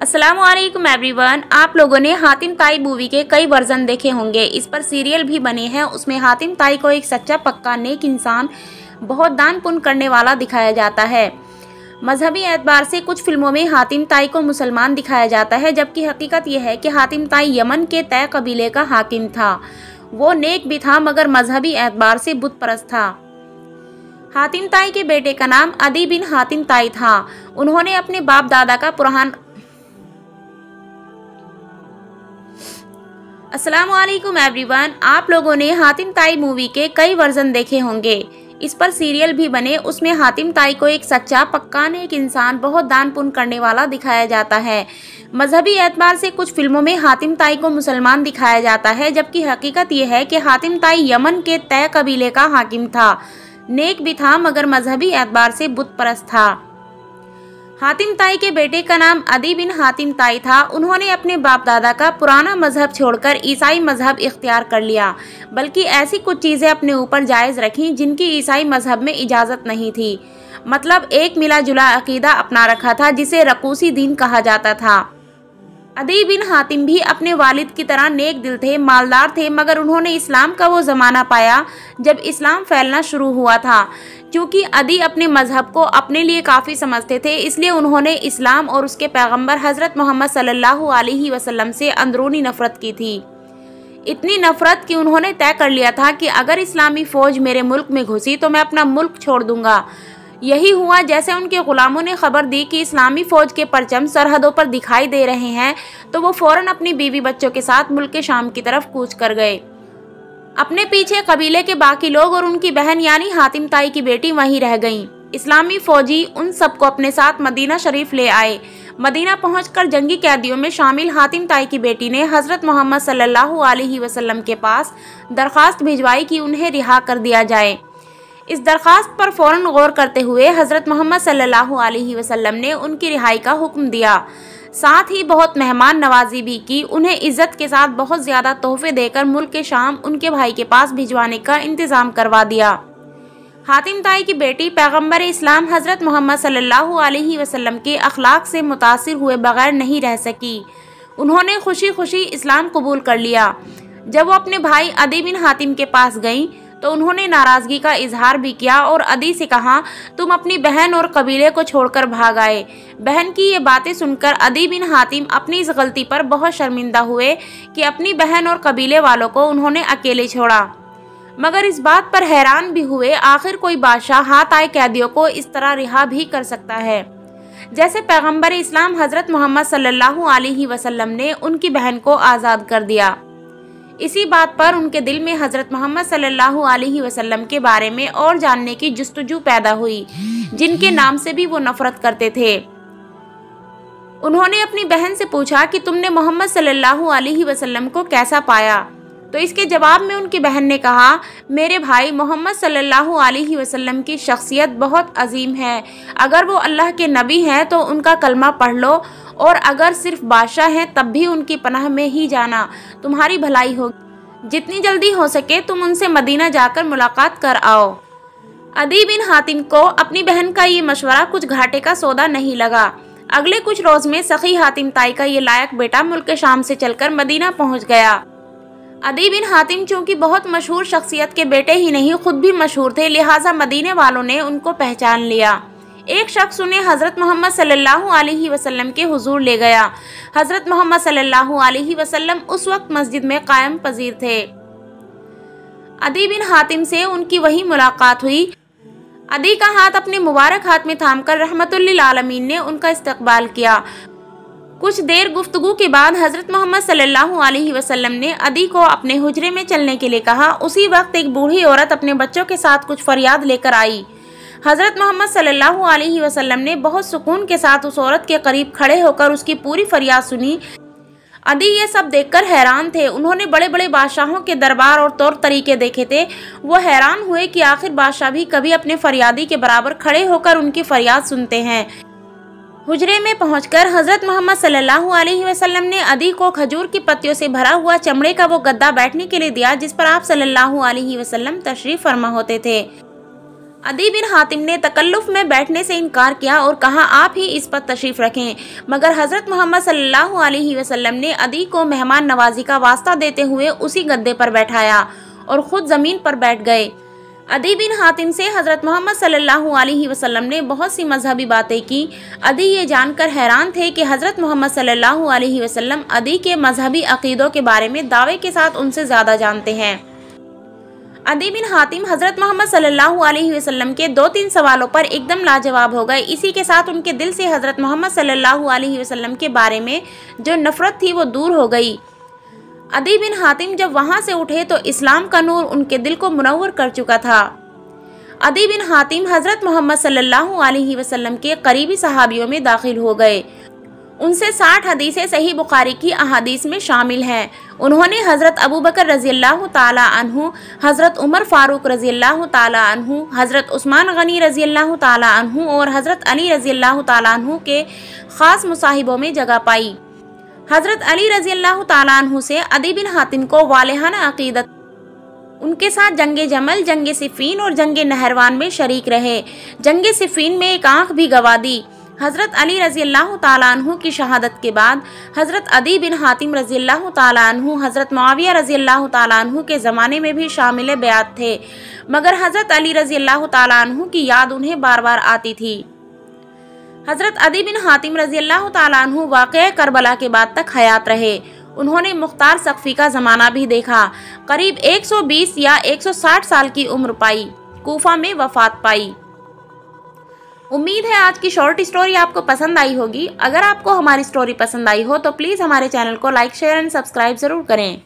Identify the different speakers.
Speaker 1: अस्सलामुअलैकुम एवरीवन। आप लोगों ने हातिम ताई मूवी के कई वर्जन देखे होंगे। इस पर सीरियल भी बने हैं। उसमें हातिम ताई को एक सच्चा पक्का नेक इंसान, बहुत दान पुण्य करने वाला दिखाया जाता है। मजहबी एतबार से कुछ फिल्मों में हातिम ताई को मुसलमान दिखाया जाता है, जबकि हकीकत यह है कि हातिम ताई यमन के तय कबीले का हाकिम था। वो नेक भी था मगर मजहबी एतबार से बुत परस्त था। हातिम ताई के बेटे का नाम अदी बिन हातिम ताई था। उन्होंने अपने बाप दादा का पुराना अस्सलामुअलैकुम एवरीवन। आप लोगों ने हातिम ताई मूवी के कई वर्जन देखे होंगे। इस पर सीरियल भी बने। उसमें हातिम ताई को एक सच्चा पक्का नेक इंसान, बहुत दान पुण्य करने वाला दिखाया जाता है। मजहबी एतबार से कुछ फिल्मों में हातिम ताई को मुसलमान दिखाया जाता है, जबकि हकीकत यह है कि हातिम ताई यमन के तय कबीले का हाकिम था। नेक भी था मगर मजहबी एतबार से बुत परस्त था। हातिम ताई के बेटे का नाम अदी बिन हातिम ताई था। उन्होंने अपने बाप दादा का पुराना मजहब छोड़कर ईसाई मजहब इख्तियार कर लिया, बल्कि ऐसी कुछ चीज़ें अपने ऊपर जायज़ रखीं जिनकी ईसाई मजहब में इजाज़त नहीं थी। मतलब एक मिला जुला अकीदा अपना रखा था, जिसे रकूसी दीन कहा जाता था। अदी बिन हातिम भी अपने वालिद की तरह नेक दिल थे, मालदार थे, मगर उन्होंने इस्लाम का वो ज़माना पाया जब इस्लाम फैलना शुरू हुआ था। क्योंकि अदी अपने मजहब को अपने लिए काफ़ी समझते थे, इसलिए उन्होंने इस्लाम और उसके पैगंबर हज़रत मोहम्मद सल्लल्लाहु अलैहि वसल्लम से अंदरूनी नफ़रत की थी। इतनी नफ़रत कि उन्होंने तय कर लिया था कि अगर इस्लामी फ़ौज मेरे मुल्क में घुसी तो मैं अपना मुल्क छोड़ दूंगा। यही हुआ। जैसे उनके ग़ुलामों ने खबर दी कि इस्लामी फ़ौज के परचम सरहदों पर दिखाई दे रहे हैं, तो वो फ़ौरन अपनी बीवी बच्चों के साथ मुल्क के शाम की तरफ कूच कर गए। अपने पीछे कबीले के बाकी लोग और उनकी बहन यानी हातिम ताई की बेटी वहीं रह गईं। इस्लामी फ़ौजी उन सबको अपने साथ मदीना शरीफ ले आए। मदीना पहुंचकर जंगी कैदियों में शामिल हातिम ताई की बेटी ने हज़रत मोहम्मद सल्लल्लाहु अलैहि वसल्लम के पास दरख्वास्त भिजवाई कि उन्हें रिहा कर दिया जाए। इस दरख्वास्त पर फ़ौरन गौर करते हुए हज़रत मोहम्मद सल्लल्लाहु अलैहि वसल्लम ने उनकी रिहाई का हुक्म दिया। साथ ही बहुत मेहमान नवाजी भी की। उन्हें इज़्ज़त के साथ बहुत ज़्यादा तोहफे देकर मुल्क के शाम उनके भाई के पास भिजवाने का इंतज़ाम करवा दिया। हातिम ताई की बेटी पैगंबर इस्लाम हज़रत मोहम्मद सल्लल्लाहु अलैहि वसल्लम के अखलाक से मुतासिर हुए बगैर नहीं रह सकी। उन्होंने खुशी खुशी इस्लाम कबूल कर लिया। जब वो अपने भाई अदी बिन हातिम के पास गईं तो उन्होंने नाराज़गी का इजहार भी किया और अदी से कहा, तुम अपनी बहन और कबीले को छोड़कर भाग आए। बहन की ये बातें सुनकर अदी बिन हातिम अपनी इस गलती पर बहुत शर्मिंदा हुए कि अपनी बहन और कबीले वालों को उन्होंने अकेले छोड़ा, मगर इस बात पर हैरान भी हुए आखिर कोई बादशाह हाथ आए कैदियों को इस तरह रिहा भी कर सकता है, जैसे पैगंबर इस्लाम हज़रत मोहम्मद सल्लल्लाहु अलैहि वसल्लम ने उनकी बहन को आज़ाद कर दिया। इसी बात पर उनके दिल में हज़रत मोहम्मद सल्लल्लाहु अलैहि वसल्लम के बारे में और जानने की जुस्तजू पैदा हुई, जिनके नाम से भी वो नफरत करते थे। उन्होंने अपनी बहन से पूछा कि तुमने मोहम्मद सल्लल्लाहु अलैहि वसल्लम को कैसा पाया? तो इसके जवाब में उनकी बहन ने कहा, मेरे भाई, मोहम्मद सल्लल्लाहु अलैहि वसल्लम की शख्सियत बहुत अजीम है। अगर वो अल्लाह के नबी हैं तो उनका कलमा पढ़ लो, और अगर सिर्फ बादशाह हैं तब भी उनकी पनाह में ही जाना, तुम्हारी भलाई होगी। जितनी जल्दी हो सके तुम उनसे मदीना जाकर मुलाकात कर आओ। अदी बिन हातिम को अपनी बहन का ये मशवरा कुछ घाटे का सौदा नहीं लगा। अगले कुछ रोज में सखी हातिम ताई का ये लायक बेटा मुल्क शाम से चलकर मदीना पहुंच गया। अदी बिन हातिम चूंकि बहुत मशहूर शख्सियत के बेटे ही नहीं खुद भी मशहूर थे, लिहाजा मदीने वालों ने उनको पहचान लिया। एक शख्स उन्हें हज़रत मोहम्मद सल्लल्लाहु अलैहि वसल्लम के हुजूर ले गया। हज़रत मोहम्मद सल्लल्लाहु अलैहि वसल्लम उस वक्त मस्जिद में कायम पजीर थे। अदी बिन हातिम से उनकी वही मुलाकात हुई। अदी का हाथ अपने मुबारक हाथ में थामकर रहमतुल लिल आलमीन ने उनका इस्तकबाल किया। कुछ देर गुफ्तगू के बाद हज़रत मोहम्मद सल्लल्लाहु अलैहि वसल्लम ने अदी को अपने हुजरे में चलने के लिए कहा। उसी वक्त एक बूढ़ी औरत अपने बच्चों के साथ कुछ फरियाद लेकर आई। हज़रत मोहम्मद सल्लल्लाहु अलैहि वसल्लम ने बहुत सुकून के साथ उस औरत के करीब खड़े होकर उसकी पूरी फरियाद सुनी। अदी ये सब देखकर हैरान थे। उन्होंने बड़े बड़े बादशाहों के दरबार और तौर तरीके देखे थे। वो हैरान हुए कि आखिर बादशाह भी कभी अपने फरियादी के बराबर खड़े होकर उनकी फरियाद सुनते हैं। हुजरे में पहुंचकर हज़रत मोहम्मद सल्लल्लाहु अलैहि वसल्लम ने अदी को खजूर की पत्तियों से भरा हुआ चमड़े का वो गद्दा बैठने के लिए दिया जिस पर आप सल्लल्लाहु अलैहि वसल्लम तशरीफ फरमा होते थे। अदी बिन हातिम ने तकल्लुफ में बैठने से इनकार किया और कहा आप ही इस पर तशरीफ रखें, मगर हज़रत मोहम्मद सल्लल्लाहु अलैहि वसल्लम ने अदी को मेहमान नवाजी का वास्ता देते हुए उसी गद्दे पर बैठाया और ख़ुद ज़मीन पर बैठ गए। अदी बिन हातिम से हज़रत मोहम्मद सल्लल्लाहु अलैहि वसल्लम ने बहुत सी मजहबी बातें की। अदी ये जानकर हैरान थे कि हज़रत मोहम्मद सल्लल्लाहु अलैहि वसल्लम अदी के मजहबी अकीदों के बारे में दावे के साथ उनसे ज़्यादा जानते हैं। अदी बिन हातिम हज़रत मोहम्मद सल्लल्लाहु अलैहि वसल्लम के 2-3 सवालों पर एकदम लाजवाब हो गए। इसी के साथ उनके दिल से हज़रत मोहम्मद सल्लल्लाहु अलैहि वसल्लम के बारे में जो नफ़रत थी वो दूर हो गई। अदी बिन हातिम जब वहाँ से उठे तो इस्लाम का नूर उनके दिल को मुनव्वर कर चुका था। अदी बिन हातिम हज़रत मोहम्मद सल्लल्लाहु अलैहि वसल्लम के करीबी सहाबियों में दाखिल हो गए। उनसे 60 हदीसें सही बुखारी की अहादीस में शामिल हैं। उन्होंने हज़रत अबू बकर रज़ियल्लाहु ताला अन्हु, हज़रत उमर फ़ारूक रज़ियल्लाहु ताला अन्हु, हज़रत उस्मान गनी रज़ियल्लाहु ताला अन्हु और हज़रत अली रज़ियल्लाहु ताला अन्हु के ख़ास मुसाहिबों में जगह पाई। हज़रत अली रज़ियल्लाहु ताला अन्हु से अदी बिन हातिम को वालिहाना अक़ीदत, उनके साथ जंगे जमल, जंगे सिफ़ीन और जंगे नहरवान में शरीक रहे। जंगे सिफ़ीन में एक आँख भी गवा दी। हज़रत अली रज़ियल्लाहु ताला अन्हु की शहादत के बाद हज़रत अदी बिन हातिम रज़ियल्लाहु ताला अन्हु हज़रत मुआविया रज़ियल्लाहु ताला अन्हु के ज़माने में भी शामिल बेअत थे, मगर हज़रत अली रज़ियल्लाहु ताला अन्हु की याद उन्हें बार बार आती थी। हज़रत अदी बिन हातिम रज़ियल्लाहु ताला अन्हु वाक़या करबला के बाद तक हयात रहे। उन्होंने मुख्तार सक़फ़ी का ज़माना भी देखा। करीब 120 या 160 साल की उम्र पाई। कूफा में वफ़ात पाई। उम्मीद है आज की शॉर्ट स्टोरी आपको पसंद आई होगी। अगर आपको हमारी स्टोरी पसंद आई हो तो प्लीज़ हमारे चैनल को लाइक, शेयर एंड सब्सक्राइब ज़रूर करें।